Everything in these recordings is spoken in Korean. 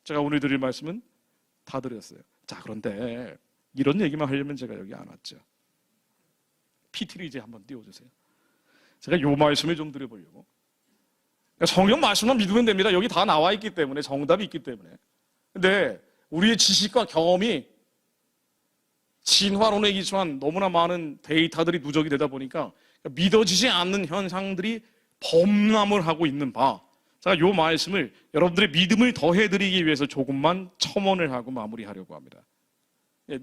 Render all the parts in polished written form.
제가 오늘 드릴 말씀은 다 드렸어요. 자, 그런데 이런 얘기만 하려면 제가 여기 안 왔죠. PT를 이제 한번 띄워주세요. 제가 요 말씀을 좀 드려보려고. 그러니까 성경 말씀만 믿으면 됩니다. 여기 다 나와 있기 때문에, 정답이 있기 때문에. 근데 우리의 지식과 경험이 진화론에 기초한 너무나 많은 데이터들이 누적이 되다 보니까 믿어지지 않는 현상들이 범람을 하고 있는 바, 제가 요 말씀을 여러분들의 믿음을 더해드리기 위해서 조금만 첨언을 하고 마무리하려고 합니다. 예,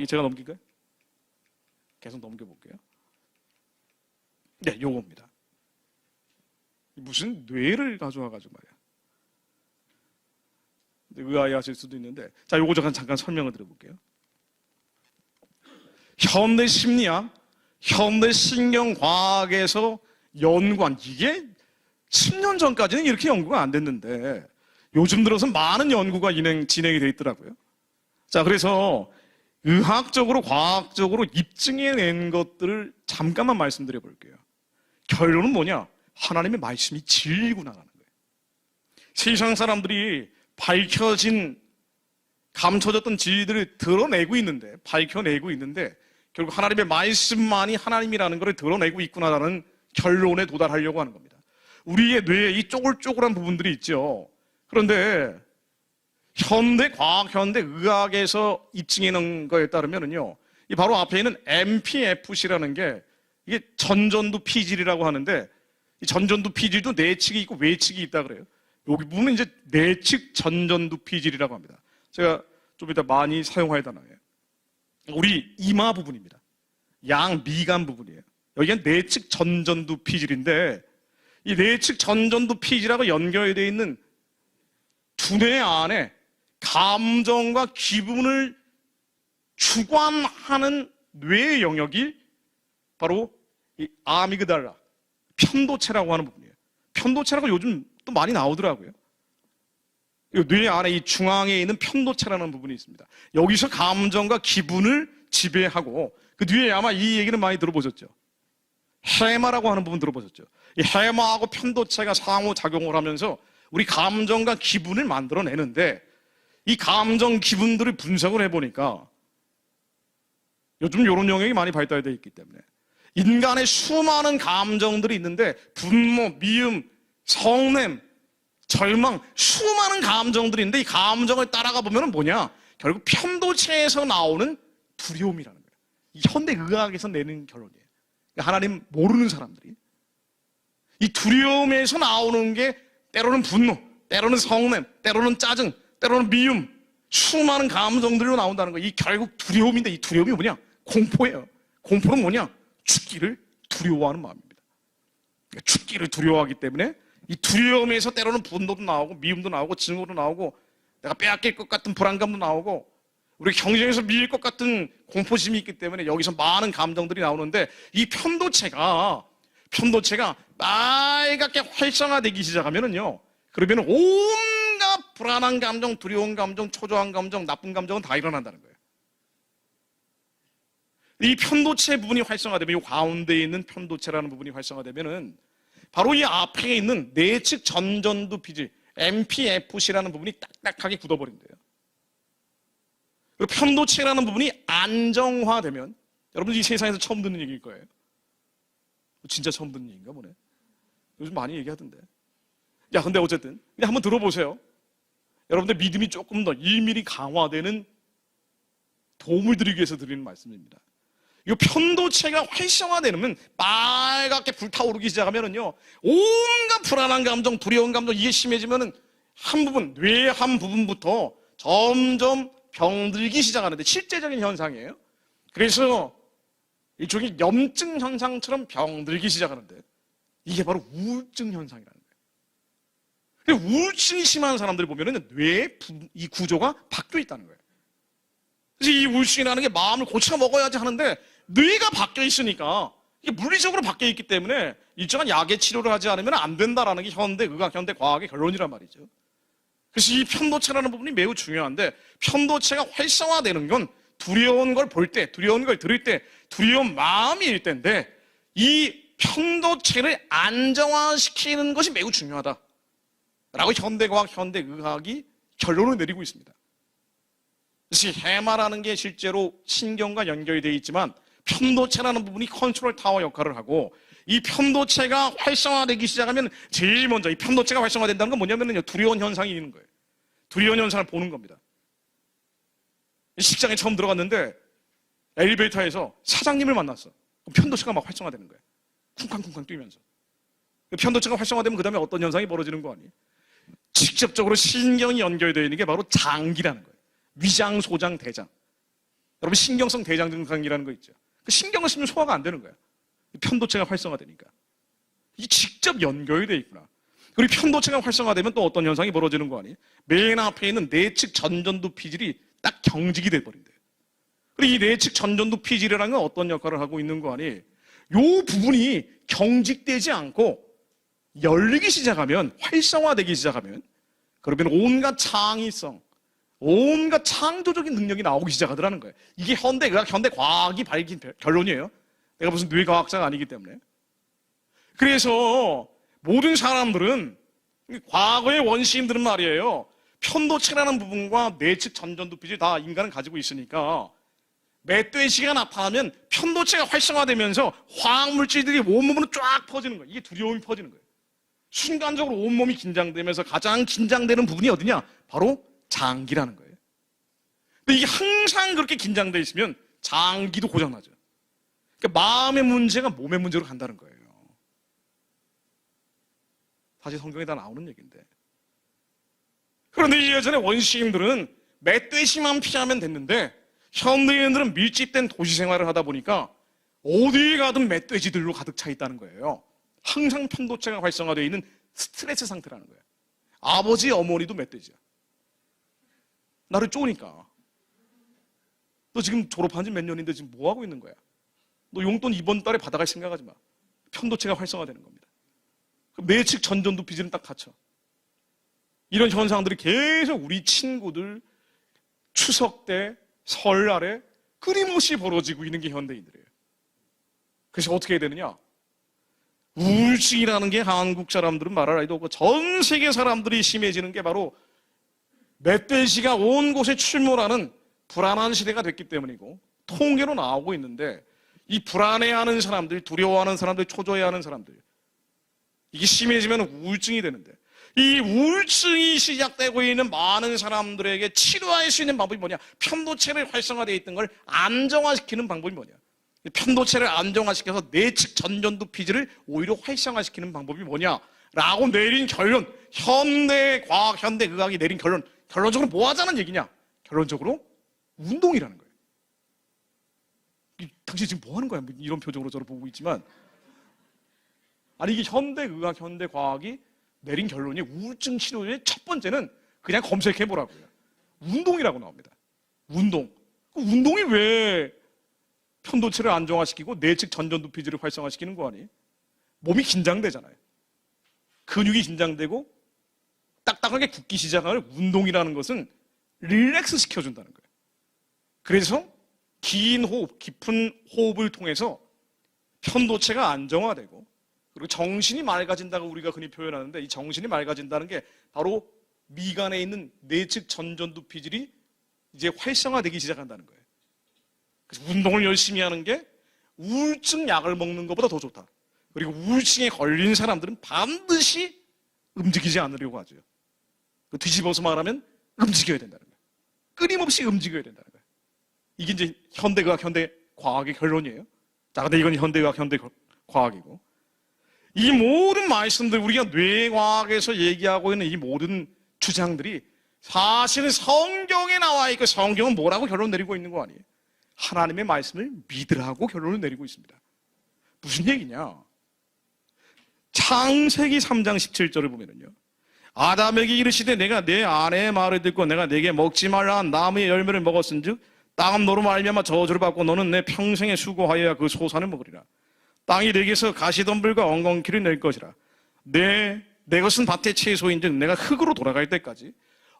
제가 넘길까요? 계속 넘겨볼게요. 네, 요겁니다. 무슨 뇌를 가져와가지고 말이야. 의아해하실 수도 있는데, 자, 요거 잠깐 설명을 드려볼게요. 현대 심리학, 현대 신경과학에서 연구한, 이게 10년 전까지는 이렇게 연구가 안 됐는데 요즘 들어서 많은 연구가 진행이 되어 있더라고요. 자, 그래서 의학적으로, 과학적으로 입증해낸 것들을 잠깐만 말씀드려 볼게요. 결론은 뭐냐? 하나님의 말씀이 진리구나라는 거예요. 세상 사람들이 밝혀진, 감춰졌던 진리들을 드러내고 있는데, 밝혀내고 있는데, 결국 하나님의 말씀만이 하나님이라는 것을 드러내고 있구나라는 결론에 도달하려고 하는 겁니다. 우리의 뇌에 이 쪼글쪼글한 부분들이 있죠. 그런데 현대 과학, 현대 의학에서 입증해 놓은 거에 따르면요, 이 바로 앞에 있는 MPFC라는 게, 이게 전전두 피질이라고 하는데, 이 전전두 피질도 내측이 있고 외측이 있다 그래요. 여기 부분은 이제 내측 전전두 피질이라고 합니다. 제가 좀 이따 많이 사용할 단어예요. 우리 이마 부분입니다. 양미간 부분이에요. 여기가 내측 전전두 피질인데, 이 내측 전전두 피질하고 연결되어 있는 두뇌 안에 감정과 기분을 주관하는 뇌의 영역이 바로 이 아미그달라, 편도체라고 하는 부분이에요. 편도체라고 요즘 또 많이 나오더라고요. 뇌 안에 이 중앙에 있는 편도체라는 부분이 있습니다. 여기서 감정과 기분을 지배하고, 그 뒤에 아마 이 얘기는 많이 들어보셨죠. 해마라고 하는 부분 들어보셨죠. 이 해마하고 편도체가 상호작용을 하면서 우리 감정과 기분을 만들어내는데, 이 감정, 기분들을 분석을 해보니까 요즘 이런 영역이 많이 발달되어 있기 때문에 인간의 수많은 감정들이 있는데, 분노, 미움, 성냄, 절망, 수많은 감정들이 있는데, 이 감정을 따라가 보면 뭐냐? 결국 편도체에서 나오는 두려움이라는 거예요. 이 현대의학에서 내는 결론이에요. 하나님 모르는 사람들이 이 두려움에서 나오는 게 때로는 분노, 때로는 성냄, 때로는 짜증, 때로는 미움, 수많은 감정들로 나온다는 거예요. 이 결국 두려움인데, 이 두려움이 뭐냐? 공포예요. 공포는 뭐냐? 죽기를 두려워하는 마음입니다. 죽기를 두려워하기 때문에 이 두려움에서 때로는 분노도 나오고, 미움도 나오고, 증오도 나오고, 내가 빼앗길 것 같은 불안감도 나오고, 우리 경쟁에서 밀릴 것 같은 공포심이 있기 때문에 여기서 많은 감정들이 나오는데, 이 편도체가 빨갛게 활성화되기 시작하면은요, 그러면 온갖 불안한 감정, 두려운 감정, 초조한 감정, 나쁜 감정은 다 일어난다는 거예요. 이 편도체 부분이 활성화되면, 이 가운데에 있는 편도체라는 부분이 활성화되면은 바로 이 앞에 있는 내측 전전두 피질, MPFC라는 부분이 딱딱하게 굳어버린대요. 그리고 편도체라는 부분이 안정화되면, 여러분 이 세상에서 처음 듣는 얘기일 거예요. 진짜 처음 듣는 얘기인가 보네. 요즘 많이 얘기하던데. 야, 근데 어쨌든 그냥 한번 들어보세요. 여러분들 믿음이 조금 더 1mm 강화되는 도움을 드리기 위해서 드리는 말씀입니다. 이 편도체가 활성화되면, 빨갛게 불타오르기 시작하면은요, 온갖 불안한 감정, 두려운 감정, 이게 심해지면은 한 부분, 뇌의 한 부분부터 점점 병들기 시작하는데, 실제적인 현상이에요. 그래서 일종의 염증 현상처럼 병들기 시작하는데, 이게 바로 우울증 현상이라는 거예요. 우울증이 심한 사람들 보면은 뇌의 이 구조가 바뀌어 있다는 거예요. 그래서 이 우울증이라는 게 마음을 고쳐 먹어야지 하는데, 뇌가 바뀌어 있으니까, 이게 물리적으로 바뀌어 있기 때문에 일정한 약의 치료를 하지 않으면 안 된다라는 게 현대 의학, 현대 과학의 결론이란 말이죠. 그래서 이 편도체라는 부분이 매우 중요한데, 편도체가 활성화되는 건 두려운 걸 볼 때, 두려운 걸 들을 때, 두려운 마음이 일 때인데, 이 편도체를 안정화시키는 것이 매우 중요하다라고 현대과학, 현대의학이 결론을 내리고 있습니다. 그래서 해마라는 게 실제로 신경과 연결이 되어 있지만 편도체라는 부분이 컨트롤 타워 역할을 하고, 이 편도체가 활성화되기 시작하면 제일 먼저 이 편도체가 활성화된다는 건 뭐냐면요, 두려운 현상이 있는 거예요. 두려운 현상을 보는 겁니다. 식장에 처음 들어갔는데 엘리베이터에서 사장님을 만났어. 그럼 편도체가 막 활성화되는 거예요. 쿵쾅쿵쾅 뛰면서. 편도체가 활성화되면 그 다음에 어떤 현상이 벌어지는 거 아니에요? 직접적으로 신경이 연결되어 있는 게 바로 장기라는 거예요. 위장, 소장, 대장. 여러분 신경성 대장 증상이라는 거 있죠. 그 신경을 쓰면 소화가 안 되는 거야. 편도체가 활성화되니까. 이게 직접 연결이 되어 있구나. 그리고 편도체가 활성화되면 또 어떤 현상이 벌어지는 거 아니에요? 맨 앞에 있는 내측 전전두 피질이 딱 경직이 돼버린대요. 그리고 이 내측 전전두 피질이라는 건 어떤 역할을 하고 있는 거 아니에요? 요 부분이 경직되지 않고 열리기 시작하면, 활성화되기 시작하면, 그러면 온갖 창의성, 온갖 창조적인 능력이 나오기 시작하더라는 거예요. 이게 현대의학, 현대과학이 밝힌 결론이에요. 내가 무슨 뇌과학자가 아니기 때문에. 그래서 모든 사람들은, 과거의 원시인들은 말이에요, 편도체라는 부분과 내측 전전두피질 다 인간은 가지고 있으니까 멧돼지가 나타나면 편도체가 활성화되면서 화학물질들이 온몸으로 쫙 퍼지는 거예요. 이게 두려움이 퍼지는 거예요. 순간적으로 온몸이 긴장되면서 가장 긴장되는 부분이 어디냐? 바로 장기라는 거예요. 근데 이게 항상 그렇게 긴장되어 있으면 장기도 고장나죠. 그러니까 마음의 문제가 몸의 문제로 간다는 거예요. 사실 성경에 다 나오는 얘기인데. 그런데 예전에 원시인들은 멧돼지만 피하면 됐는데, 현대인들은 밀집된 도시 생활을 하다 보니까 어디 가든 멧돼지들로 가득 차 있다는 거예요. 항상 편도체가 활성화되어 있는 스트레스 상태라는 거예요. 아버지, 어머니도 멧돼지야. 나를 쪼니까. 너 지금 졸업한 지 몇 년인데 지금 뭐 하고 있는 거야? 너 용돈 이번 달에 받아갈 생각하지 마. 편도체가 활성화되는 겁니다. 내측 전전두 피질은 딱 닫혀. 이런 현상들이 계속 우리 친구들 추석 때, 설날에 끊임없이 벌어지고 있는 게 현대인들이에요. 그래서 어떻게 해야 되느냐? 우울증이라는 게 한국 사람들은 말할 나위도 없고 전 세계 사람들이 심해지는 게 바로 멧돼지가 온 곳에 출몰하는 불안한 시대가 됐기 때문이고, 통계로 나오고 있는데, 이 불안해하는 사람들, 두려워하는 사람들, 초조해하는 사람들, 이게 심해지면 우울증이 되는데, 이 우울증이 시작되고 있는 많은 사람들에게 치료할 수 있는 방법이 뭐냐? 편도체를 활성화되어 있던 걸 안정화시키는 방법이 뭐냐? 편도체를 안정화시켜서 내측 전전두 피질을 오히려 활성화시키는 방법이 뭐냐라고 내린 결론, 현대과학, 현대의학이 내린 결론, 결론적으로 뭐 하자는 얘기냐? 결론적으로 운동이라는 거예요. 당신 지금 뭐 하는 거야? 이런 표정으로 저를 보고 있지만, 아니 이게 현대의학, 현대과학이 내린 결론이 우울증 치료의 첫 번째는 그냥 검색해 보라고요. 운동이라고 나옵니다. 운동. 운동이 왜 편도체를 안정화시키고 내측 전전두 피질을 활성화시키는 거 아니에요? 몸이 긴장되잖아요. 근육이 긴장되고 딱딱하게 굳기 시작하는 운동이라는 것은 릴렉스 시켜준다는 거예요. 그래서 긴 호흡, 깊은 호흡을 통해서 편도체가 안정화되고, 그리고 정신이 맑아진다고 우리가 흔히 표현하는데, 이 정신이 맑아진다는 게 바로 미간에 있는 내측 전전두 피질이 이제 활성화되기 시작한다는 거예요. 그래서 운동을 열심히 하는 게 우울증 약을 먹는 것보다 더 좋다. 그리고 우울증에 걸린 사람들은 반드시 움직이지 않으려고 하죠. 뒤집어서 말하면 움직여야 된다는 거예요. 끊임없이 움직여야 된다는 거예요. 이게 이제 현대의학, 현대과학의 결론이에요. 자, 근데 이건 현대의학, 현대과학이고, 이 모든 말씀들, 우리가 뇌과학에서 얘기하고 있는 이 모든 주장들이 사실은 성경에 나와 있고, 성경은 뭐라고 결론 내리고 있는 거 아니에요? 하나님의 말씀을 믿으라고 결론을 내리고 있습니다. 무슨 얘기냐? 창세기 3장 17절을 보면은요, 아담에게 이르시되 내가 내 아내의 말을 듣고 내가 내게 먹지 말라 한 나무의 열매를 먹었은즉 땅은 너로 말미암아 저주를 받고 너는 내 평생에 수고하여야 그 소산을 먹으리라. 땅이 내게서 가시덤불과 엉겅퀴를 낼 것이라. 내 것은 밭의 채소인즉 내가 흙으로 돌아갈 때까지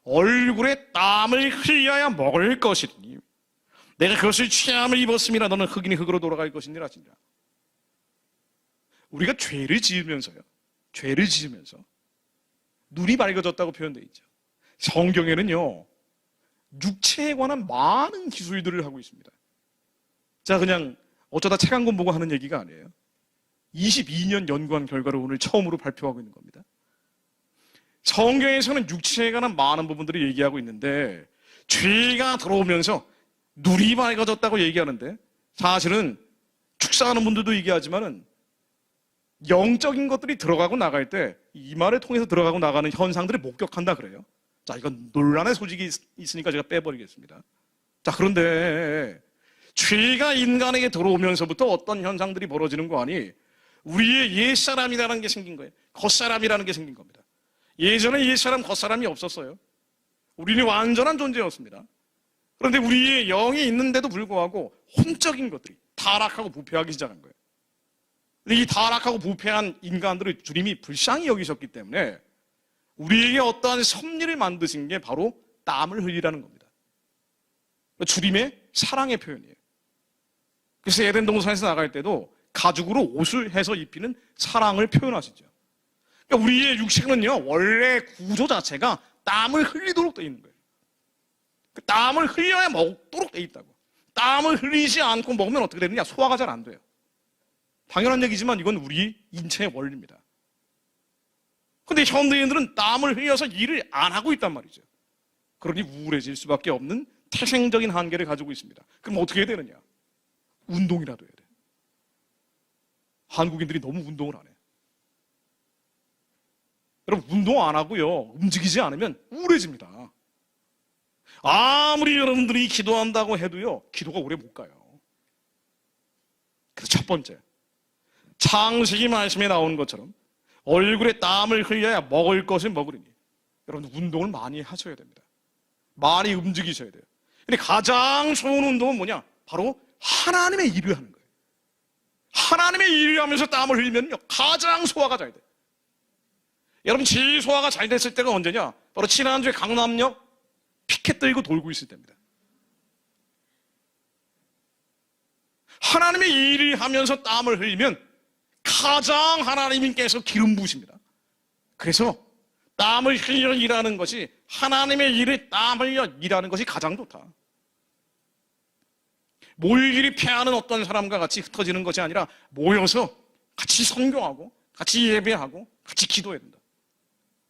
얼굴에 땀을 흘려야 먹을 것이니 내가 그것을 취함을 입었음이라 너는 흙이니 흙으로 돌아갈 것이니라 하시니라. 우리가 죄를 지으면서요. 죄를 지으면서 눈이 밝아졌다고 표현되어 있죠. 성경에는요, 육체에 관한 많은 기술들을 하고 있습니다. 자, 그냥 어쩌다 책 한 권 보고 하는 얘기가 아니에요. 22년 연구한 결과를 오늘 처음으로 발표하고 있는 겁니다. 성경에서는 육체에 관한 많은 부분들을 얘기하고 있는데, 죄가 들어오면서 눈이 밝아졌다고 얘기하는데, 사실은 축사하는 분들도 얘기하지만은 영적인 것들이 들어가고 나갈 때 이마를 통해서 들어가고 나가는 현상들을 목격한다 그래요. 자, 이건 논란의 소지가 있으니까 제가 빼버리겠습니다. 자, 그런데 죄가 인간에게 들어오면서부터 어떤 현상들이 벌어지는 거 아니? 우리의 옛사람이라는 게 생긴 거예요. 겉사람이라는 게 생긴 겁니다. 예전에 옛사람, 겉사람이 없었어요. 우리는 완전한 존재였습니다. 그런데 우리의 영이 있는데도 불구하고 혼적인 것들이 타락하고 부패하기 시작한 거예요. 이 타락하고 부패한 인간들을 주님이 불쌍히 여기셨기 때문에 우리에게 어떠한 섭리를 만드신 게 바로 땀을 흘리라는 겁니다. 주님의 사랑의 표현이에요. 그래서 에덴 동산에서 나갈 때도 가죽으로 옷을 해서 입히는 사랑을 표현하시죠. 그러니까 우리의 육체는요, 원래 구조 자체가 땀을 흘리도록 되어 있는 거예요. 그 땀을 흘려야 먹도록 되어 있다고. 땀을 흘리지 않고 먹으면 어떻게 되느냐? 소화가 잘 안 돼요. 당연한 얘기지만 이건 우리 인체의 원리입니다. 근데 현대인들은 땀을 흘려서 일을 안 하고 있단 말이죠. 그러니 우울해질 수밖에 없는 태생적인 한계를 가지고 있습니다. 그럼 어떻게 해야 되느냐? 운동이라도 해야 돼. 한국인들이 너무 운동을 안 해요. 여러분, 운동 안 하고요, 움직이지 않으면 우울해집니다. 아무리 여러분들이 기도한다고 해도요, 기도가 오래 못 가요. 그래서 첫 번째, 창세기 말씀에 나오는 것처럼 얼굴에 땀을 흘려야 먹을 것을 먹으리니, 여러분 운동을 많이 하셔야 됩니다. 많이 움직이셔야 돼요. 근데 가장 좋은 운동은 뭐냐? 바로 하나님의 일을 하는 거예요. 하나님의 일을 하면서 땀을 흘리면요, 가장 소화가 잘 돼요. 여러분, 제일 소화가 잘 됐을 때가 언제냐? 바로 지난주에 강남역 피켓 들고 돌고 있을 때입니다. 하나님의 일을 하면서 땀을 흘리면 가장 하나님께서 기름 부으십니다. 그래서 땀을 흘려 일하는 것이, 하나님의 일을 땀 흘려 일하는 것이 가장 좋다. 모이기를 패하는 어떤 사람과 같이 흩어지는 것이 아니라 모여서 같이 선교하고 같이 예배하고 같이 기도해야 된다.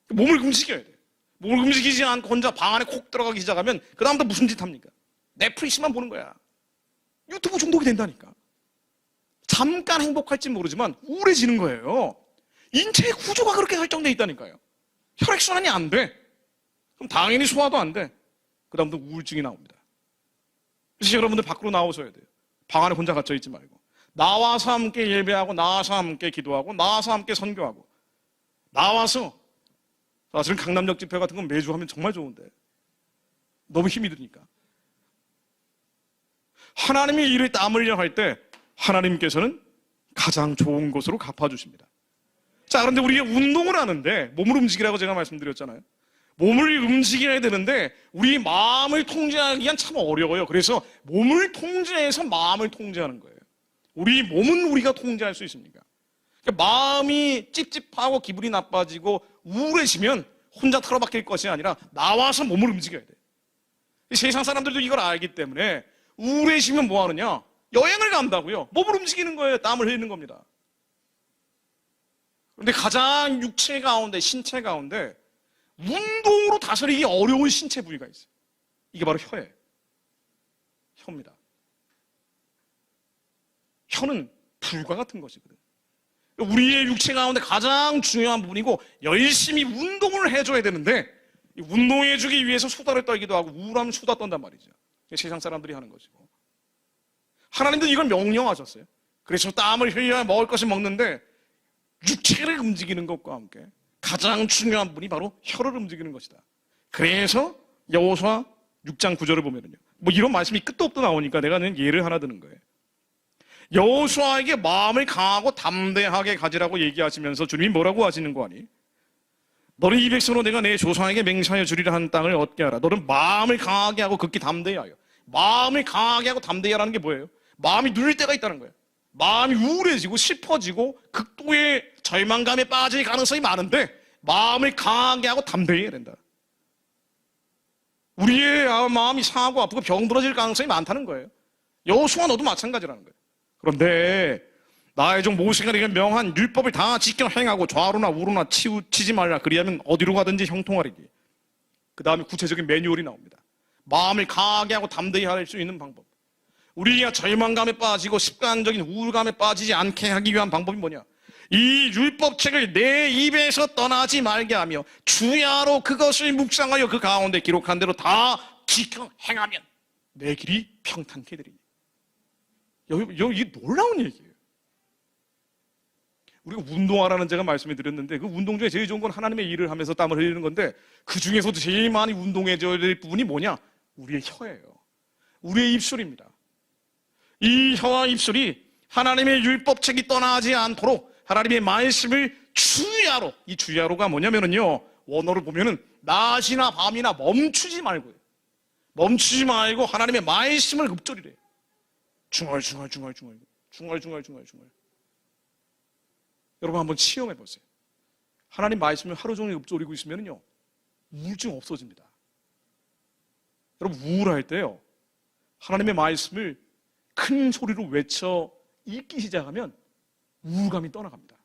몸을 움직여야 돼요. 몸을 움직이지 않고 혼자 방 안에 콕 들어가기 시작하면 그 다음부터 무슨 짓 합니까? 넷플릭스만 보는 거야. 유튜브 중독이 된다니까. 잠깐 행복할지 모르지만 우울해지는 거예요. 인체의 구조가 그렇게 설정되어 있다니까요. 혈액순환이 안 돼. 그럼 당연히 소화도 안 돼. 그 다음부터 우울증이 나옵니다. 그래서 여러분들 밖으로 나오셔야 돼요. 방 안에 혼자 갇혀 있지 말고. 나와서 함께 예배하고, 나와서 함께 기도하고, 나와서 함께 선교하고, 나와서, 사실은 강남역 집회 같은 건 매주 하면 정말 좋은데 너무 힘이 드니까. 하나님의 일을 땀 흘려 할 때 하나님께서는 가장 좋은 것으로 갚아주십니다. 자, 그런데 우리가 운동을 하는데 몸을 움직이라고 제가 말씀드렸잖아요. 몸을 움직여야 되는데 우리 마음을 통제하기엔 참 어려워요. 그래서 몸을 통제해서 마음을 통제하는 거예요. 우리 몸은 우리가 통제할 수 있습니까? 그러니까 마음이 찝찝하고 기분이 나빠지고 우울해지면 혼자 틀어박힐 것이 아니라 나와서 몸을 움직여야 돼요. 세상 사람들도 이걸 알기 때문에 우울해지면 뭐 하느냐? 여행을 간다고요. 몸을 움직이는 거예요. 땀을 흘리는 겁니다. 그런데 가장 육체 가운데, 신체 가운데 운동으로 다스리기 어려운 신체 부위가 있어요. 이게 바로 혀예요. 혀입니다. 혀는 불과 같은 것이거든요. 우리의 육체 가운데 가장 중요한 부분이고 열심히 운동을 해줘야 되는데 운동해주기 위해서 수다를 떨기도 하고 우울하면 수다 떤단 말이죠. 세상 사람들이 하는 것이고, 하나님도 이걸 명령하셨어요. 그래서 땀을 흘려야 먹을 것을 먹는데 육체를 움직이는 것과 함께 가장 중요한 부분이 바로 혀를 움직이는 것이다. 그래서 여호수아 6장 9절을 보면요, 뭐 이런 말씀이 끝도 없도 나오니까 내가 예를 하나 드는 거예요. 여호수아에게 마음을 강하고 담대하게 가지라고 얘기하시면서 주님이 뭐라고 하시는 거 아니? 너는 이 백성으로 내가 내 조상에게 맹세하여 주리라 한 땅을 얻게 하라. 너는 마음을 강하게 하고 극히 담대하여. 마음을 강하게 하고 담대히 하라는 게 뭐예요? 마음이 눌릴 때가 있다는 거예요. 마음이 우울해지고 슬퍼지고 극도의 절망감에 빠질 가능성이 많은데 마음을 강하게 하고 담대히 해야 된다. 우리의 마음이 상하고 아프고 병들어질 가능성이 많다는 거예요. 여호수아 너도 마찬가지라는 거예요. 그런데 나의 종 모세가 내게 명한 율법을 다 지켜 행하고 좌로나 우로나 치우치지 말라. 그리하면 어디로 가든지 형통하리니. 그 다음에 구체적인 매뉴얼이 나옵니다. 마음을 강하게 하고 담대히 할 수 있는 방법. 우리가 절망감에 빠지고 습관적인 우울감에 빠지지 않게 하기 위한 방법이 뭐냐? 이 율법책을 내 입에서 떠나지 말게 하며 주야로 그것을 묵상하여 그 가운데 기록한 대로 다 지켜 행하면 내 길이 평탄케 되리니. 이게 놀라운 얘기예요. 우리가 운동하라는 제가 말씀을 드렸는데 그 운동 중에 제일 좋은 건 하나님의 일을 하면서 땀을 흘리는 건데 그 중에서도 제일 많이 운동해줘야 될 부분이 뭐냐? 우리의 혀예요. 우리의 입술입니다. 이 혀와 입술이 하나님의 율법책이 떠나지 않도록 하나님의 말씀을 주야로, 이 주야로가 뭐냐면은요, 원어를 보면은 낮이나 밤이나 멈추지 말고요. 멈추지 말고 하나님의 말씀을 읊조리래. 중얼중얼. 여러분 한번 시험해 보세요. 하나님 말씀을 하루 종일 읊조리고 있으면요, 우울증 없어집니다. 여러분 우울할 때요, 하나님의 말씀을 큰 소리로 외쳐 읽기 시작하면 우울감이 떠나갑니다.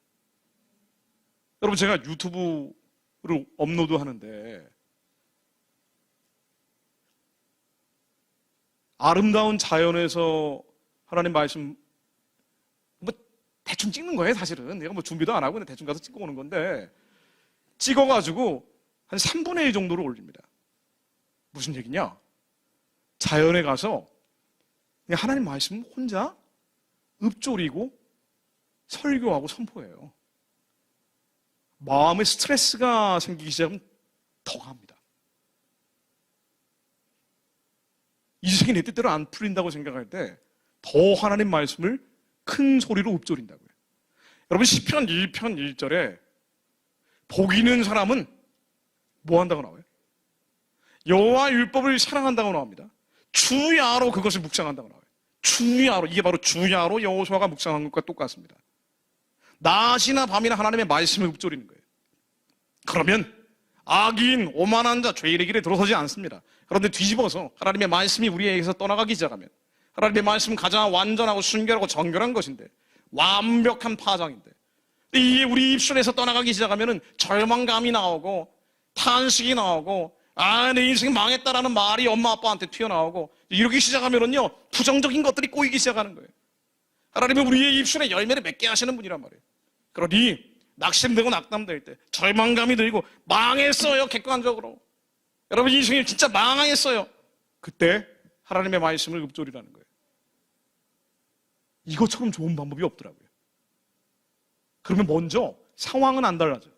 여러분 제가 유튜브를 업로드하는데 아름다운 자연에서 하나님 말씀 뭐 대충 찍는 거예요. 사실은 내가 뭐 준비도 안 하고 그냥 대충 가서 찍고 오는 건데 찍어가지고 한 3분의 1 정도를 올립니다. 무슨 얘기냐? 자연에 가서 그냥 하나님 말씀 혼자 읊조리고 설교하고 선포해요. 마음에 스트레스가 생기기 시작하면 더 갑니다. 이 세상이 내 뜻대로 안 풀린다고 생각할 때 더 하나님 말씀을 큰 소리로 읊조린다고요. 여러분 시편 1편 1절에 복 있는 사람은 뭐 한다고 나와요? 여호와 율법을 사랑한다고 나옵니다. 주야로 그것을 묵상한다고 나와요. 주야로, 이게 바로 주야로 여호수아가 묵상한 것과 똑같습니다. 낮이나 밤이나 하나님의 말씀을 읊조리는 거예요. 그러면 악인, 오만한 자, 죄인의 길에 들어서지 않습니다. 그런데 뒤집어서 하나님의 말씀이 우리에게서 떠나가기 시작하면 하나님의 말씀은 가장 완전하고 순결하고 정결한 것인데 완벽한 파장인데 이게 우리 입술에서 떠나가기 시작하면 절망감이 나오고 탄식이 나오고 내 인생이 망했다라는 말이 엄마 아빠한테 튀어나오고 이러기 시작하면은요 부정적인 것들이 꼬이기 시작하는 거예요. 하나님은 우리의 입술에 열매를 맺게 하시는 분이란 말이에요. 그러니 낙심되고 낙담될 때 절망감이 들고 망했어요 객관적으로 여러분 인생이 진짜 망했어요. 그때 하나님의 말씀을 읊조리라는 거예요. 이것처럼 좋은 방법이 없더라고요. 그러면 먼저 상황은 안 달라져요.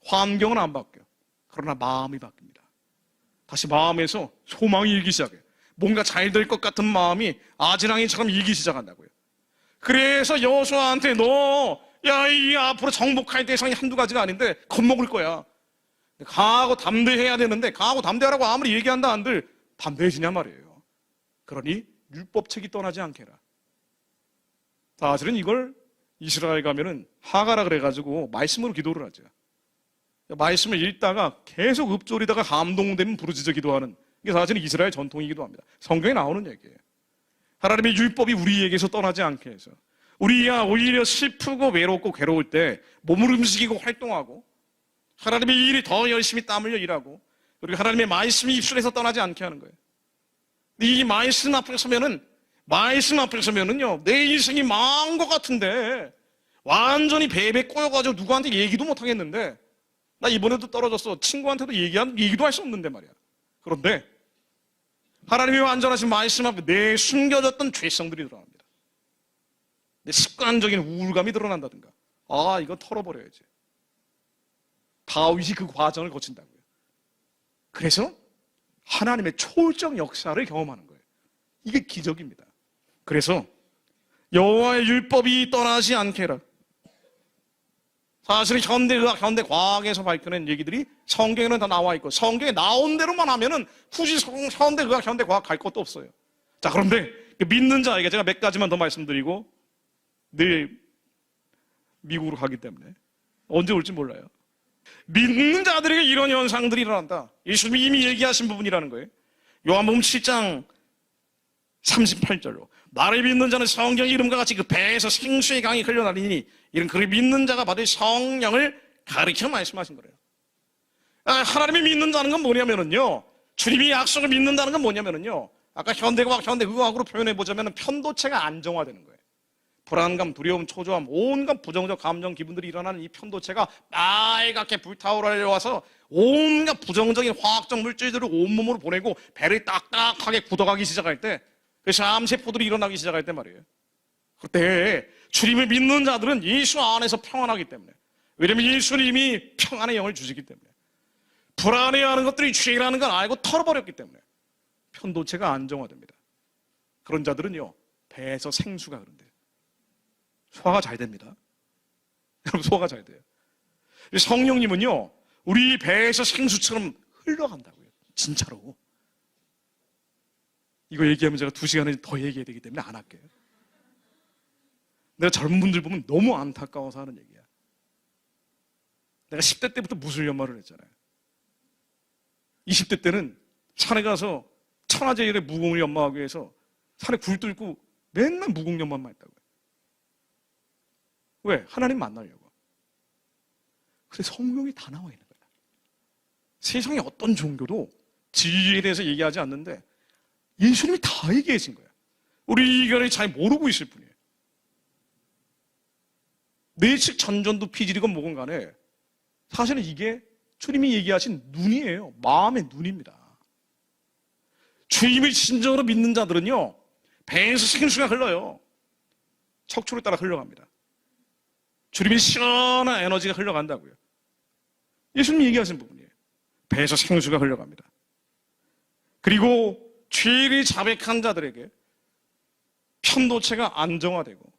환경은 안 바뀌어요. 그러나 마음이 바뀝니다. 다시 마음에서 소망이 일기 시작해요. 뭔가 잘 될 것 같은 마음이 아지랑이처럼 일기 시작한다고요. 그래서 여호수아한테 이 앞으로 정복할 대상이 한두 가지가 아닌데 겁먹을 거야. 강하고 담대해야 되는데 강하고 담대하라고 아무리 얘기한다 한들 담대해지냐 말이에요. 그러니 율법책이 떠나지 않게 해라. 사실은 이걸 이스라엘 가면은 하가라 그래가지고 말씀으로 기도를 하죠. 말씀을 읽다가 계속 읊조리다가 감동되면 부르짖어 기도하는 이게 사실은 이스라엘 전통이기도 합니다. 성경에 나오는 얘기예요. 하나님의 율법이 우리에게서 떠나지 않게 해서 우리가 오히려 슬프고 외롭고 괴로울 때 몸을 움직이고 활동하고 하나님의 일이 더 열심히 땀 흘려 일하고 그리고 하나님의 말씀이 입술에서 떠나지 않게 하는 거예요. 이 말씀 앞에 서면은요 내 인생이 망한 것 같은데 완전히 베베 꼬여가지고 누구한테 얘기도 못 하겠는데 나 이번에도 떨어졌어 친구한테도 얘기도 할 수 없는데 말이야. 그런데 하나님의 완전하신 말씀 앞에 내 숨겨졌던 죄성들이 드러납니다. 내 습관적인 우울감이 드러난다든가 이거 털어버려야지. 다윗이 그 과정을 거친다고요. 그래서 하나님의 초월적 역사를 경험하는 거예요. 이게 기적입니다. 그래서 여호와의 율법이 떠나지 않게 해라. 사실은 현대의학, 현대과학에서 밝혀낸 얘기들이 성경에는 다 나와 있고 성경에 나온 대로만 하면은 굳이 현대의학, 현대과학 갈 것도 없어요. 자, 그런데 믿는 자에게 제가 몇 가지만 더 말씀드리고 내일 미국으로 가기 때문에 언제 올지 몰라요. 믿는 자들에게 이런 현상들이 일어난다. 예수님이 이미 얘기하신 부분이라는 거예요. 요한복음 7장 38절로 나를 믿는 자는 성경 이름과 같이 그 배에서 생수의 강이 흘러나리니 이런 그를 믿는 자가 받을 성령을 가리켜 말씀하신 거예요. 하나님이 믿는 자는 건 뭐냐면은요, 주님이 약속을 믿는다는 건 뭐냐면은요, 아까 현대과학, 현대의학으로 표현해보자면 편도체가 안정화되는 거예요. 불안감, 두려움, 초조함, 온갖 부정적 감정, 기분들이 일어나는 이 편도체가 빨갛게 불타오르려와서 온갖 부정적인 화학적 물질들을 온몸으로 보내고 배를 딱딱하게 굳어가기 시작할 때, 그래서 암세포들이 일어나기 시작할 때 말이에요. 그때 주님을 믿는 자들은 예수 안에서 평안하기 때문에, 왜냐면 예수님이 평안의 영을 주시기 때문에, 불안해하는 것들이 죄라는 걸 알고 털어버렸기 때문에 편도체가 안정화됩니다. 그런 자들은요, 배에서 생수가 흐른대요. 소화가 잘 됩니다. 여러분, 소화가 잘 돼요. 성령님은요, 우리 배에서 생수처럼 흘러간다고요. 진짜로. 이거 얘기하면 제가 2시간을 더 얘기해야 되기 때문에 안 할게요. 내가 젊은 분들 보면 너무 안타까워서 하는 얘기야. 내가 10대 때부터 무술연마를 했잖아요. 20대 때는 산에 가서 천하제일의 무공을 연마하기 위해서 산에 굴 뚫고 맨날 무공연마만 했다고요. 왜? 하나님 만나려고. 그래서 성경이 다 나와 있는 거야. 세상에 어떤 종교도 진리에 대해서 얘기하지 않는데 예수님이 다 얘기하신 거야. 우리 이거를 잘 모르고 있을 뿐이에요. 내측 전전도 피질이건 뭐건 간에 사실은 이게 주님이 얘기하신 눈이에요. 마음의 눈입니다. 주님을 진정으로 믿는 자들은요, 배에서 생수가 흘러요. 척추를 따라 흘러갑니다. 주님의 시원한 에너지가 흘러간다고요. 예수님이 얘기하신 부분이에요. 배에서 생수가 흘러갑니다. 그리고 죄를 자백한 자들에게 편도체가 안정화되고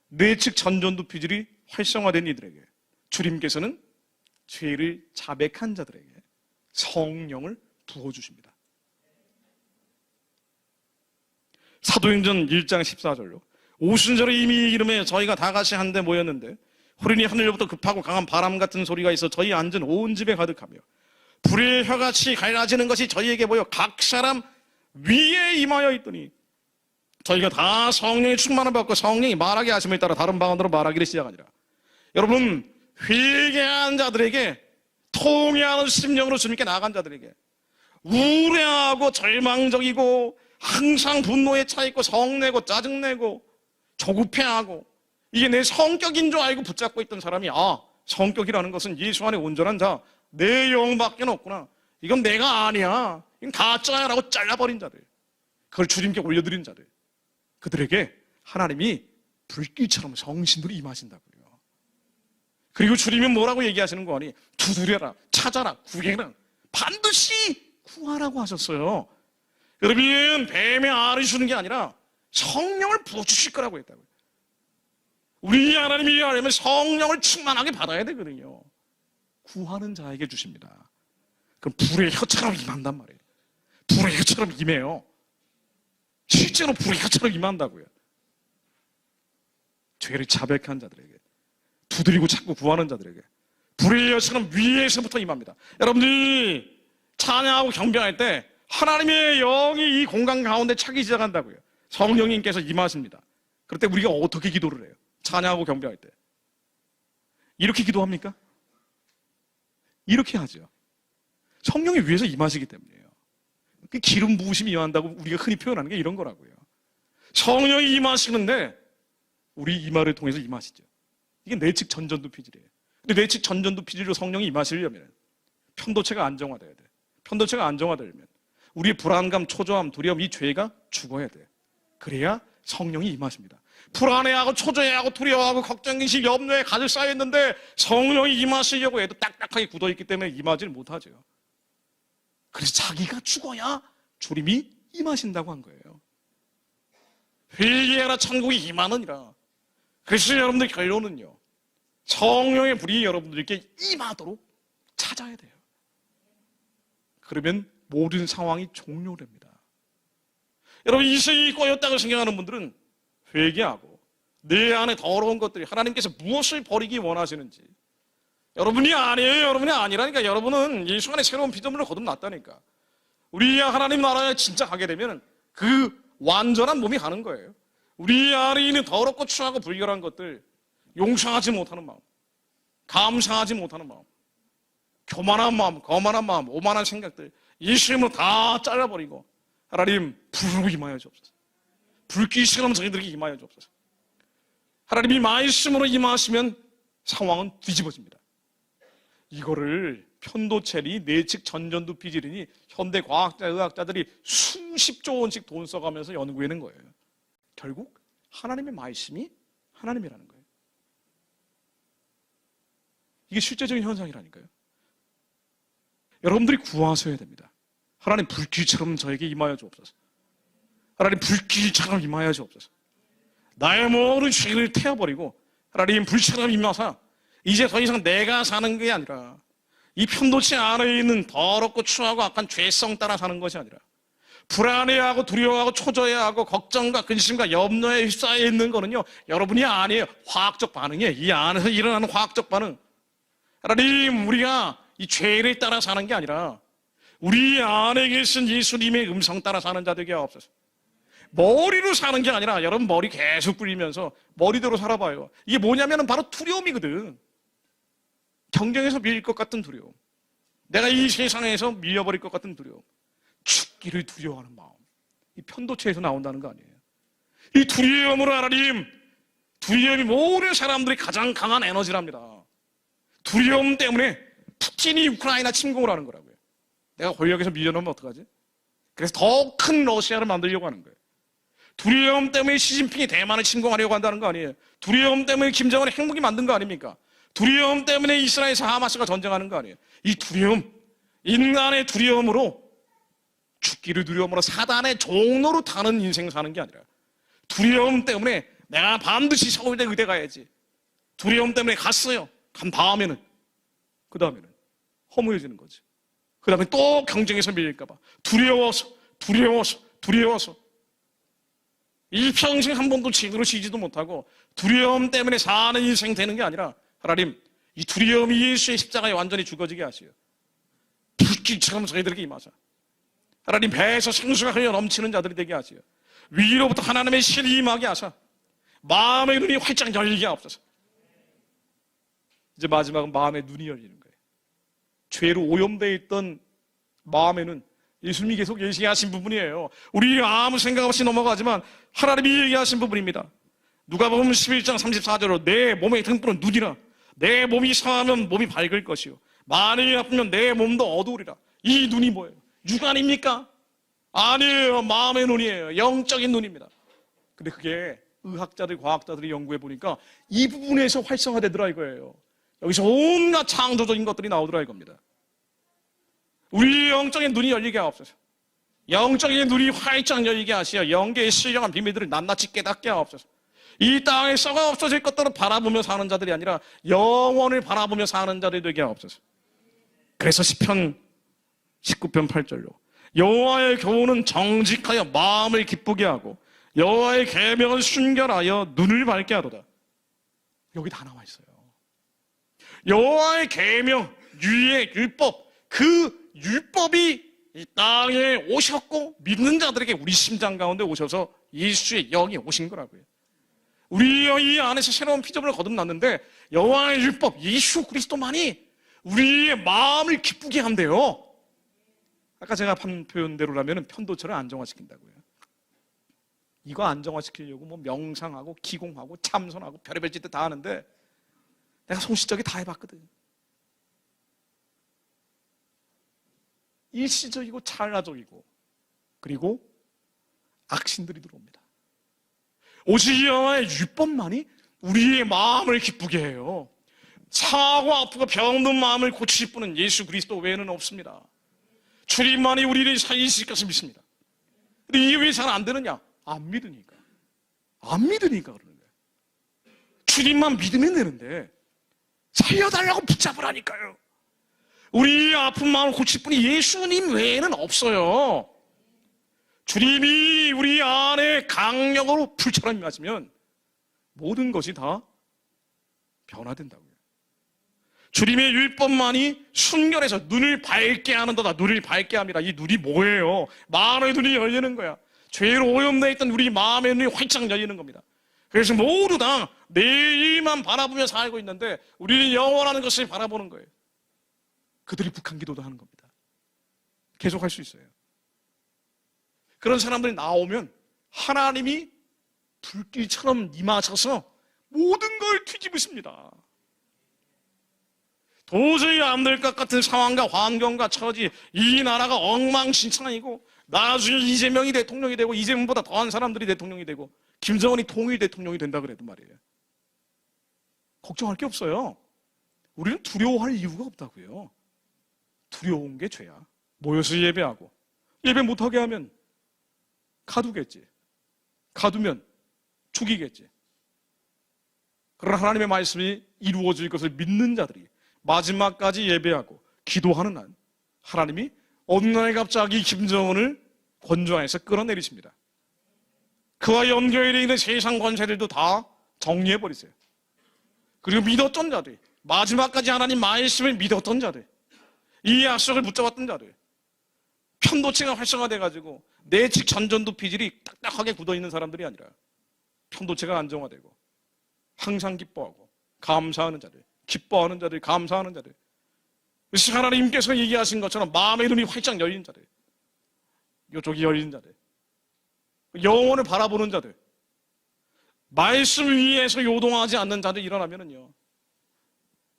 내측 전전두 피질이 활성화된 이들에게 주님께서는 죄를 자백한 자들에게 성령을 부어주십니다. 사도행전 1장 14절로 오순절에 이미 이름에 저희가 다 같이 한데 모였는데 후린이 하늘로부터 급하고 강한 바람 같은 소리가 있어 저희 앉은 온 집에 가득하며 불의 혀같이 갈라지는 것이 저희에게 보여 각 사람 위에 임하여 있더니 저희가 다 성령의 충만을 받고 성령이 말하게 하심을 따라 다른 방언으로 말하기를 시작하니라. 여러분, 회개한 자들에게, 통회하는 심령으로 주님께 나아간 자들에게, 우울해하고 절망적이고 항상 분노에 차있고 성내고 짜증내고 조급해하고 이게 내 성격인 줄 알고 붙잡고 있던 사람이, 성격이라는 것은 예수 안에 온전한 자, 내 영밖에 없구나, 이건 내가 아니야, 이건 가짜야 라고 잘라버린 자들, 그걸 주님께 올려드린 자들, 그들에게 하나님이 불길처럼 성신들이 임하신다고요. 그리고 주님은 뭐라고 얘기하시는 거 아니? 두드려라, 찾아라, 구해라, 반드시 구하라고 하셨어요. 여러분, 뱀의 알을 주는 게 아니라 성령을 부어주실 거라고 했다고요. 우리 하나님이 하려면 성령을 충만하게 받아야 되거든요. 구하는 자에게 주십니다. 그럼 불의 혀처럼 임한단 말이에요. 불의 혀처럼 임해요. 실제로 불의 혀처럼 임한다고요. 죄를 자백한 자들에게, 두드리고 찾고 구하는 자들에게 불의 혀처럼 위에서부터 임합니다. 여러분들이 찬양하고 경배할 때 하나님의 영이 이 공간 가운데 차기 시작한다고요. 성령님께서 임하십니다. 그럴 때 우리가 어떻게 기도를 해요? 찬양하고 경배할 때 이렇게 기도합니까? 이렇게 하죠. 성령이 위에서 임하시기 때문이에요. 그 기름 부으심이 임한다고 우리가 흔히 표현하는 게 이런 거라고요. 성령이 임하시는데 우리 이마를 통해서 임하시죠. 이게 내측 전전두 피질이에요. 근데 내측 전전두 피질로 성령이 임하시려면 편도체가 안정화돼야 돼. 편도체가 안정화되려면 우리의 불안감, 초조함, 두려움, 이 죄가 죽어야 돼. 그래야 성령이 임하십니다. 불안해하고 초조해하고 두려워하고 걱정기심, 염려에 가득 쌓여있는데 성령이 임하시려고 해도 딱딱하게 굳어있기 때문에 임하지를 못하죠. 그래서 자기가 죽어야 주님이 임하신다고 한 거예요. 회개하라, 천국이 임하느니라. 그래서 여러분들 결론은요, 성령의 불이 여러분들께 임하도록 찾아야 돼요. 그러면 모든 상황이 종료됩니다. 여러분, 인생이 꼬였다고 생각하는 분들은 회개하고 내 안에 더러운 것들이 하나님께서 무엇을 버리기 원하시는지 여러분이 아니에요. 여러분이 아니라니까. 여러분은 예수 안에 새로운 피조물을 거듭났다니까. 우리 하나님 나라에 진짜 가게 되면 그 완전한 몸이 가는 거예요. 우리 안에 있는 더럽고 추하고 불결한 것들, 용서하지 못하는 마음, 감사하지 못하는 마음, 교만한 마음, 거만한 마음, 오만한 생각들, 예수님으로 다 잘라버리고 하나님 불로 임하여 주옵소서. 불길처럼 저희들에게 임하여 주옵소서. 하나님이 말씀으로 임하시면 상황은 뒤집어집니다. 이거를 편도체리, 내측 전전두 피질이니 현대 과학자, 의학자들이 수십조 원씩 돈 써가면서 연구해낸 거예요. 결국 하나님의 말씀이 하나님이라는 거예요. 이게 실제적인 현상이라니까요. 여러분들이 구하셔야 됩니다. 하나님 불길처럼 저에게 임하여 주옵소서. 하나님 불길처럼 임하여 주옵소서. 나의 모든 죄를 태워버리고 하나님 불처럼 임하사 이제 더 이상 내가 사는 게 아니라 이 편도체 안에 있는 더럽고 추하고 악한 죄성 따라 사는 것이 아니라 불안해하고 두려워하고 초조해하고 걱정과 근심과 염려에 휩싸여 있는 거는요, 여러분이 아니에요. 화학적 반응이에요. 이 안에서 일어나는 화학적 반응. 하나님, 우리가 이 죄를 따라 사는 게 아니라 우리 안에 계신 예수님의 음성 따라 사는 자 되게 하옵소서. 머리로 사는 게 아니라 여러분 머리 계속 굴리면서 머리대로 살아봐요. 이게 뭐냐면 바로 두려움이거든. 경쟁에서 밀릴 것 같은 두려움, 내가 이 세상에서 밀려버릴 것 같은 두려움, 죽기를 두려워하는 마음, 이 편도체에서 나온다는 거 아니에요. 이 두려움으로 하나님, 두려움이 모든 사람들이 가장 강한 에너지랍니다. 두려움 때문에 푸틴이 우크라이나 침공을 하는 거라고요. 내가 권력에서 밀려나면 어떡하지? 그래서 더 큰 러시아를 만들려고 하는 거예요. 두려움 때문에 시진핑이 대만을 침공하려고 한다는 거 아니에요. 두려움 때문에 김정은이 핵무기 만든 거 아닙니까? 두려움 때문에 이스라엘에서 하마스가 전쟁하는 거 아니에요. 이 두려움, 인간의 두려움으로, 죽기를 두려움으로 사단의 종로로 타는 인생 사는 게 아니라 두려움 때문에 내가 반드시 서울대 의대 가야지, 두려움 때문에 갔어요. 간 다음에는, 그 다음에는 허무해지는 거지. 그 다음에 또 경쟁에서 밀릴까 봐 두려워서 일평생 한 번도 제대로 쉬지도 못하고 두려움 때문에 사는 인생 되는 게 아니라 하나님, 이 두려움이 예수의 십자가에 완전히 죽어지게 하시오. 불길처럼 저희들에게 임하사 하나님, 배에서 생수가 흘러 넘치는 자들이 되게 하시오. 위로부터 하나님의 신이 임하게 하사 마음의 눈이 활짝 열리게 하옵소서. 이제 마지막은 마음의 눈이 열리는 거예요. 죄로 오염되어 있던 마음의 눈, 예수님이 계속 예시하신 부분이에요. 우리 아무 생각 없이 넘어가지만 하나님이 얘기하신 부분입니다. 누가복음 11장 34절로 내 몸의 등불은 눈이라. 내 몸이 상하면 몸이 밝을 것이요, 만일 아프면 내 몸도 어두우리라. 이 눈이 뭐예요? 육안입니까? 아니에요. 마음의 눈이에요. 영적인 눈입니다. 근데 그게 의학자들, 과학자들이 연구해 보니까 이 부분에서 활성화되더라 이거예요. 여기서 온갖 창조적인 것들이 나오더라 이겁니다. 우리 영적인 눈이 열리게 하옵소서. 영적인 눈이 활짝 열리게 하시어 영계의 신령한 비밀들을 낱낱이 깨닫게 하옵소서. 이 땅에 썩어 없어질 것들을 바라보며 사는 자들이 아니라 영원을 바라보며 사는 자들이 되게 하옵소서. 그래서 시편 19편 8절로 여호와의 교훈은 정직하여 마음을 기쁘게 하고 여호와의 계명은 순결하여 눈을 밝게 하도다. 여기 다 나와 있어요. 여호와의 계명, 유의 율법, 그 율법이 이 땅에 오셨고 믿는 자들에게 우리 심장 가운데 오셔서 예수의 영이 오신 거라고요. 우리 이 안에서 새로운 피조물을 거듭났는데 여호와의 율법, 예수 그리스도만이 우리의 마음을 기쁘게 한대요. 아까 제가 한 표현대로라면 편도체를 안정화시킨다고요. 이거 안정화시키려고 뭐 명상하고 기공하고 참선하고 별의별 짓들 다 하는데 내가 소시적이 다 해봤거든. 일시적이고 찰나적이고 그리고 악신들이 들어옵니다. 오직 여호와의 율법만이 우리의 마음을 기쁘게 해요. 상하고 아프고 병든 마음을 고치실 분은 예수 그리스도 외에는 없습니다. 주님만이 우리를 살리실 것을 믿습니다. 근데 이게 왜 잘 안 되느냐? 안 믿으니까. 안 믿으니까 그러는 거예요. 주님만 믿으면 되는데 살려달라고 붙잡으라니까요. 우리 아픈 마음을 고칠 분이 예수님 외에는 없어요. 주님이 우리 안에 강력으로 불처럼 임하시면 모든 것이 다 변화된다고요. 주님의 율법만이 순결해서 눈을 밝게 하는도다. 눈을 밝게 합니다. 이 눈이 뭐예요? 마음의 눈이 열리는 거야. 죄로 오염되어 있던 우리 마음의 눈이 활짝 열리는 겁니다. 그래서 모두 다 내일만 바라보며 살고 있는데 우리는 영원한 것을 바라보는 거예요. 그들이 북한 기도도 하는 겁니다. 계속할 수 있어요. 그런 사람들이 나오면 하나님이 불길처럼 임하셔서 모든 걸 뒤집으십니다. 도저히 안 될 것 같은 상황과 환경과 처지, 이 나라가 엉망진창이고 나중에 이재명이 대통령이 되고 이재명보다 더한 사람들이 대통령이 되고 김정은이 통일 대통령이 된다 그래도 말이에요. 걱정할 게 없어요. 우리는 두려워할 이유가 없다고요. 두려운 게 죄야. 모여서 예배하고 예배 못하게 하면 가두겠지. 가두면 죽이겠지. 그러나 하나님의 말씀이 이루어질 것을 믿는 자들이 마지막까지 예배하고 기도하는 한 하나님이 어느 날 갑자기 김정은을 권좌에서 끌어내리십니다. 그와 연결되어 있는 세상 권세들도 다 정리해버리세요. 그리고 믿었던 자들, 마지막까지 하나님 말씀을 믿었던 자들, 이 약속을 붙잡았던 자들, 편도체가 활성화돼가지고 내측 전전두 피질이 딱딱하게 굳어있는 사람들이 아니라 편도체가 안정화되고 항상 기뻐하고 감사하는 자들, 기뻐하는 자들, 감사하는 자들, 하나님께서 얘기하신 것처럼 마음의 눈이 활짝 열린 자들, 이쪽이 열린 자들, 영혼을 바라보는 자들, 말씀 위에서 요동하지 않는 자들 일어나면은요,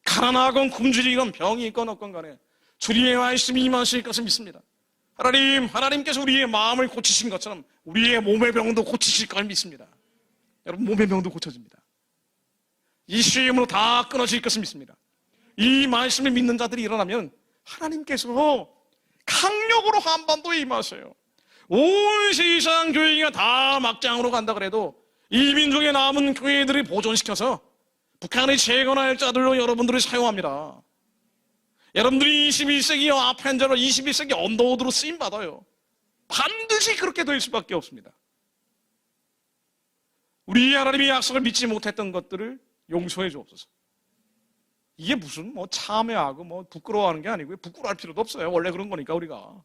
가난하건 굶주리건 병이 있건 없건 간에 주님의 말씀이 임하실 것을 믿습니다. 하나님께서 우리의 마음을 고치신 것처럼 우리의 몸의 병도 고치실 걸 믿습니다. 여러분, 몸의 병도 고쳐집니다. 예수의 이름으로 다 끊어질 것을 믿습니다. 이 말씀을 믿는 자들이 일어나면 하나님께서 강력으로 한반도에 임하세요. 온 세상 교회가 다 막장으로 간다 그래도 이 민족의 남은 교회들을 보존시켜서 북한의 재건할 자들로 여러분들을 사용합니다. 여러분들이 21세기 아펜저로 21세기 언더우드로 쓰임받아요. 반드시 그렇게 될 수밖에 없습니다. 우리 하나님의 약속을 믿지 못했던 것들을 용서해 주옵소서. 이게 무슨 참회하고 부끄러워하는 게 아니고요. 부끄러워할 필요도 없어요. 원래 그런 거니까 우리가.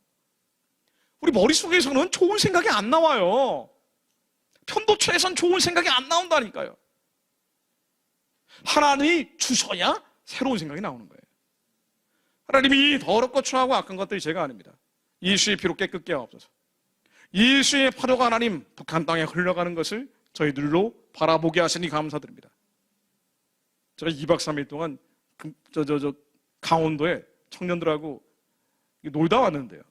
우리 머릿속에서는 좋은 생각이 안 나와요. 편도체에선 좋은 생각이 안 나온다니까요. 하나님이 주셔야 새로운 생각이 나오는 거예요. 하나님이 더럽고 추하고 악한 것들이 제가 아닙니다. 예수의 피로 깨끗게 하옵소서. 예수의 파도가 하나님 북한 땅에 흘러가는 것을 저희들로 바라보게 하시니 감사드립니다. 제가 2박 3일 동안 강원도에 청년들하고 놀다 왔는데요.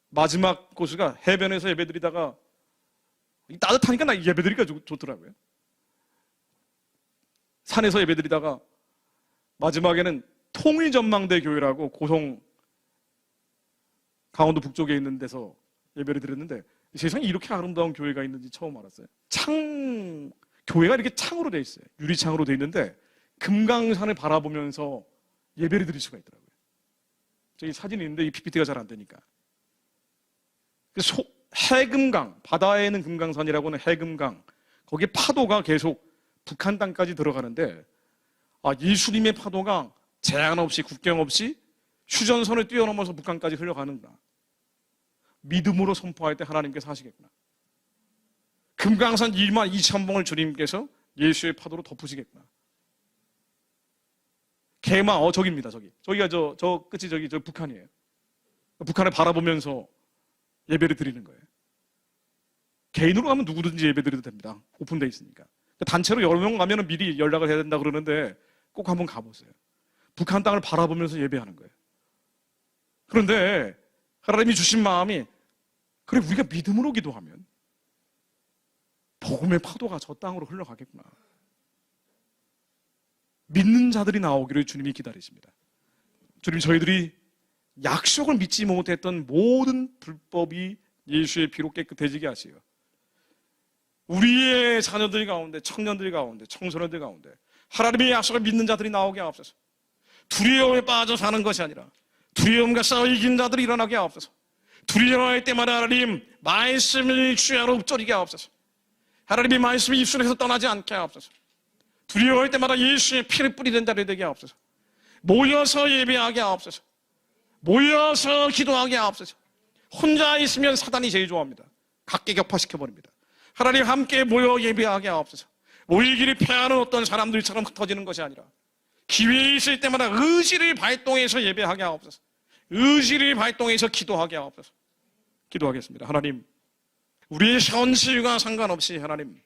마지막 코스가 해변에서 예배드리다가 따뜻하니까 나 예배드리기가 좋더라고요. 산에서 예배드리다가 마지막에는 통일전망대 교회라고 고성 강원도 북쪽에 있는 데서 예배를 드렸는데 세상에 이렇게 아름다운 교회가 있는지 처음 알았어요. 교회가 이렇게 창으로 돼 있어요. 유리창으로 돼 있는데 금강산을 바라보면서 예배를 드릴 수가 있더라고요. 저기 사진이 있는데 이 PPT가 잘 안 되니까. 해금강, 바다에 있는 금강산이라고 하는 해금강, 거기 파도가 계속 북한 땅까지 들어가는데 예수님의 파도가 제한 없이 국경 없이 휴전선을 뛰어넘어서 북한까지 흘러가는구나. 믿음으로 선포할 때 하나님께서 하시겠구나. 금강산 1만 2천 봉을 주님께서 예수의 파도로 덮으시겠구나. 개마, 저기입니다, 저기가 저 끝이 저 북한이에요. 북한을 바라보면서 예배를 드리는 거예요. 개인으로 가면 누구든지 예배 드려도 됩니다. 오픈되어 있으니까. 단체로 여러 명 가면 미리 연락을 해야 된다 그러는데 꼭 한번 가보세요. 북한 땅을 바라보면서 예배하는 거예요. 그런데 하나님이 주신 마음이, 그래, 우리가 믿음으로 기도하면 복음의 파도가 저 땅으로 흘러가겠구나. 믿는 자들이 나오기를 주님이 기다리십니다. 주님, 저희들이 약속을 믿지 못했던 모든 불법이 예수의 피로 깨끗해지게 하시어 우리의 자녀들 가운데, 청년들 가운데, 청소년들 가운데 하나님의 약속을 믿는 자들이 나오게 하옵소서. 두려움에 빠져 사는 것이 아니라 두려움과 싸워 이긴 자들이 일어나게 하옵소서. 두려워할 때마다 하나님 말씀을 주야로 읊조리게 하옵소서. 하나님의 말씀이 입술에서 떠나지 않게 하옵소서. 두려워할 때마다 예수의 피를 뿌리는 자들이 되게 하옵소서. 모여서 예배하게 하옵소서. 모여서 기도하게 하옵소서. 혼자 있으면 사단이 제일 좋아합니다. 각계격파시켜버립니다. 하나님 함께 모여 예배하게 하옵소서. 모이기를 패하는 어떤 사람들처럼 흩어지는 것이 아니라 기회 있을 때마다 의지를 발동해서 예배하게 하옵소서. 의지를 발동해서 기도하게 하옵소서. 기도하겠습니다. 하나님, 우리의 현실과 상관없이 하나님,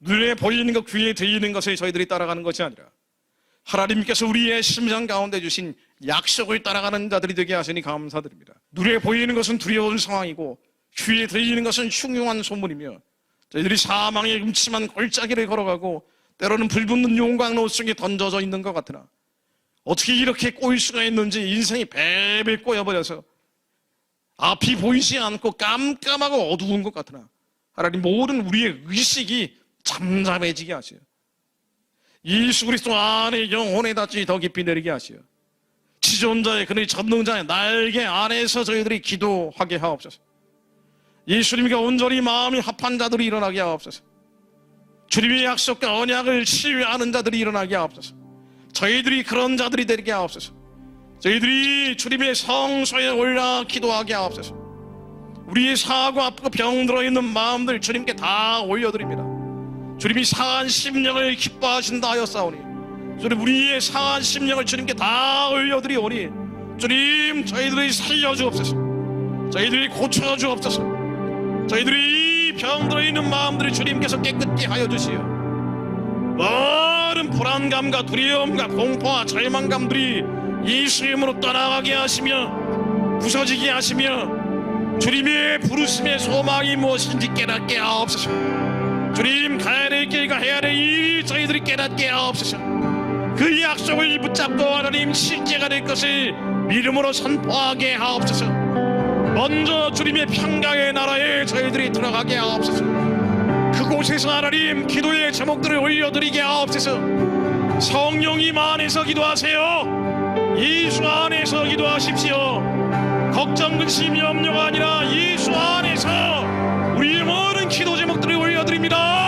눈에 보이는 것, 귀에 들리는 것을 저희들이 따라가는 것이 아니라 하나님께서 우리의 심장 가운데 주신 약속을 따라가는 자들이 되게 하시니 감사드립니다. 눈에 보이는 것은 두려운 상황이고 귀에 들리는 것은 흉흉한 소문이며 저희들이 사망의 음침한 골짜기를 걸어가고 때로는 불붙는 용광로 속에 던져져 있는 것 같으나 어떻게 이렇게 꼬일 수가 있는지 인생이 배배 꼬여버려서 앞이 보이지 않고 깜깜하고 어두운 것 같으나 하나님 모든 우리의 의식이 잠잠해지게 하시오. 예수 그리스도 안에 영혼의 닻이 더 깊이 내리게 하시오. 지존자의 그의 전능자의 날개 안에서 저희들이 기도하게 하옵소서. 예수님과 온전히 마음이 합한 자들이 일어나게 하옵소서. 주님의 약속과 언약을 신뢰하는 자들이 일어나게 하옵소서. 저희들이 그런 자들이 되게 하옵소서. 저희들이 주님의 성소에 올라 기도하게 하옵소서. 우리의 사고 아프고 병들어 있는 마음들 주님께 다 올려드립니다. 주님이 상한 심령을 기뻐하신다 하였사오니 주님, 우리의 상한 심령을 주님께 다 올려드리오니 주님, 저희들이 살려주옵소서. 저희들이 고쳐주옵소서. 저희들이 병들어 있는 마음들을 주님께서 깨끗게 하여 주시오. 많은 불안감과 두려움과 공포와 절망감들이 예수 이름으로 떠나가게 하시며 부서지게 하시며 주님의 부르심의 소망이 무엇인지 깨닫게 하옵소서. 주님, 가야 될 길과 해야 될 일이 저희들이 깨닫게 하옵소서. 그 약속을 붙잡고 하나님 실제가 될 것을 믿음으로 선포하게 하옵소서. 먼저 주님의 평강의 나라에 저희들이 들어가게 하옵소서. 그곳에서 하나님 기도의 제목들을 올려드리게 하옵소서. 성령님 안에서 기도하세요. 예수 안에서 기도하십시오. 걱정, 근심, 염려가 아니라 예수 안에서 우리의 모든 기도 제목들을 올려드립니다.